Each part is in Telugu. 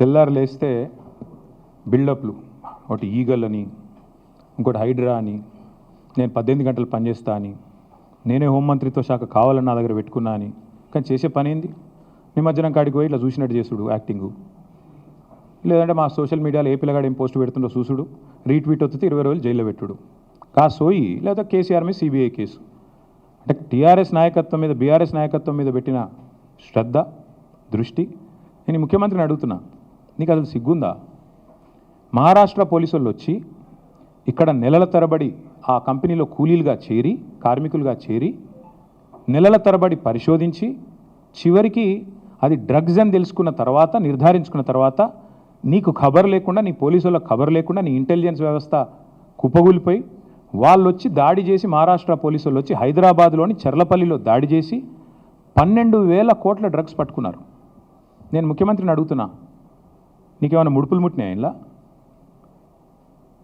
తెల్లారు లేస్తే బిల్డప్లు, ఒకటి ఈగల్ అని, ఇంకోటి హైడ్రా అని, నేను 18 గంటలు పనిచేస్తా అని, నేనే హోంమంత్రిత్వ శాఖ కావాలని నా దగ్గర పెట్టుకున్నా అని. కానీ చేసే పని ఏంది? నిమజ్జనం కాడికి పోయి ఇట్లా చూసినట్టు చేసుడు యాక్టింగు, లేదంటే మా సోషల్ మీడియాలో ఏ పిల్లగాడు ఏం పోస్ట్ పెడుతుండో చూసుడు, రీట్వీట్ వస్తే 20 రోజులు జైల్లో పెట్టుడు. సోయి లేదా కేసీఆర్ మీద సిబిఐ కేసు. అంటే టీఆర్ఎస్ నాయకత్వం మీద, బీఆర్ఎస్ నాయకత్వం మీద పెట్టిన శ్రద్ధ, దృష్టి. నేను ముఖ్యమంత్రిని అడుగుతున్నా, నీకు అసలు సిగ్గుందా? మహారాష్ట్ర పోలీసు వాళ్ళు వచ్చి ఇక్కడ నెలల తరబడి ఆ కంపెనీలో కూలీలుగా చేరి, కార్మికులుగా చేరి, నెలల తరబడి పరిశోధించి, చివరికి అది డ్రగ్స్ అని తెలుసుకున్న తర్వాత, నిర్ధారించుకున్న తర్వాత, నీకు ఖబర్ లేకుండా, నీ పోలీసు వాళ్ళకి ఖబర్ లేకుండా, నీ ఇంటెలిజెన్స్ వ్యవస్థ కుప్పగూలిపోయి వాళ్ళు వచ్చి దాడి చేసి, మహారాష్ట్ర పోలీసు వాళ్ళు వచ్చి హైదరాబాద్లోని చర్లపల్లిలో దాడి చేసి 12,000 కోట్ల డ్రగ్స్ పట్టుకున్నారు. నేను ముఖ్యమంత్రిని అడుగుతున్నా, నీకేమైనా ముడుపులు ముట్టినాయి? ఇలా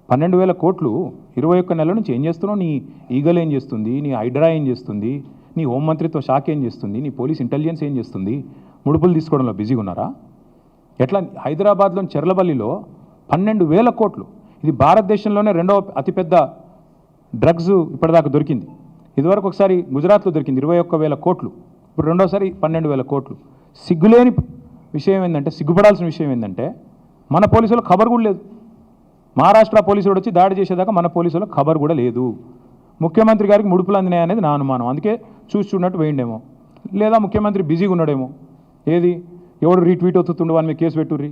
12,000 కోట్లు 21 నెలల నుంచి ఏం చేస్తున్నావు? నీ ఈగల్ ఏం చేస్తుంది? నీ హైడ్రా ఏం చేస్తుంది? నీ హోంమంత్రిత్వ శాఖ ఏం చేస్తుంది? నీ పోలీస్ ఇంటెలిజెన్స్ ఏం చేస్తుంది? ముడుపులు తీసుకోవడంలో బిజీగా ఉన్నారా? ఎట్లా? హైదరాబాద్లోని చెర్లపల్లిలో 12,000 కోట్లు. ఇది భారతదేశంలోనే రెండవ అతిపెద్ద డ్రగ్స్ ఇప్పటిదాకా దొరికింది. ఇదివరకు ఒకసారి గుజరాత్లో దొరికింది 21,000 కోట్లు, ఇప్పుడు రెండోసారి 12,000 కోట్లు. సిగ్గులేని విషయం ఏంటంటే, సిగ్గుపడాల్సిన విషయం ఏంటంటే, మన పోలీసులకు ఖబర్ కూడా లేదు. మహారాష్ట్ర పోలీసులు వచ్చి దాడి చేసేదాకా మన పోలీసులకు ఖబర్ కూడా లేదు. ముఖ్యమంత్రి గారికి ముడుపులు అందినాయి అనేది నా అనుమానం. అందుకే చూస్తున్నట్టు వేయండేమో, లేదా ముఖ్యమంత్రి బిజీగా ఉన్నాడేమో. ఏది? ఎవడు రీట్వీట్ అవుతుండు వాని మీద కేసు పెట్టుర్రి,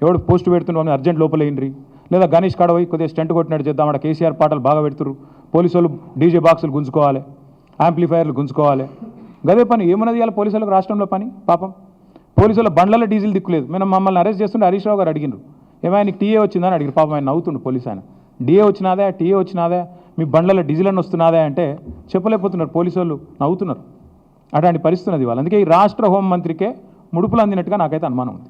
ఎవడు పోస్ట్ పెడుతుండే వాని అర్జెంట్ లోపలేయండి, లేదా గణేష్ కాడపోయి కొద్దిగా స్టెంట్ కొట్టినట్టు చేద్దాం, అక్కడ కేసీఆర్ పాటలు బాగా పెడుతురు, పోలీసు వాళ్ళు డీజే బాక్సులు గుంజుకోవాలి, యాంప్లిఫైర్లు గుంజుకోవాలి. గదే పని. ఏమన్నది ఇవాళ పోలీసులకు రాష్ట్రంలో పని? పాపం పోలీసుల బండ్లలో డీజిల్ దిక్కులేదు. మేము మమ్మల్ని అరెస్ట్ చేస్తుంటే హరీష్ రావు గారు అడిగినారు, ఏమైనా నీకు టీఏ వచ్చిందని అడిగారు. పాపం ఆయన నవ్వుతుండు పోలీసు ఆయన. డిఏ వచ్చినాదే, టీఏ వచ్చినాదే, మీ బండ్లలో డీజిల్ అని వస్తున్నాదే అంటే చెప్పలేకపోతున్నారు. పోలీసు వాళ్ళు నవ్వుతున్నారు. అట్లాంటి పరిస్థితి ఉన్నది వాళ్ళు. అందుకే ఈ రాష్ట్ర హోంమంత్రికే ముడుపులు అందినట్టుగా నాకైతే అనుమానం ఉంది.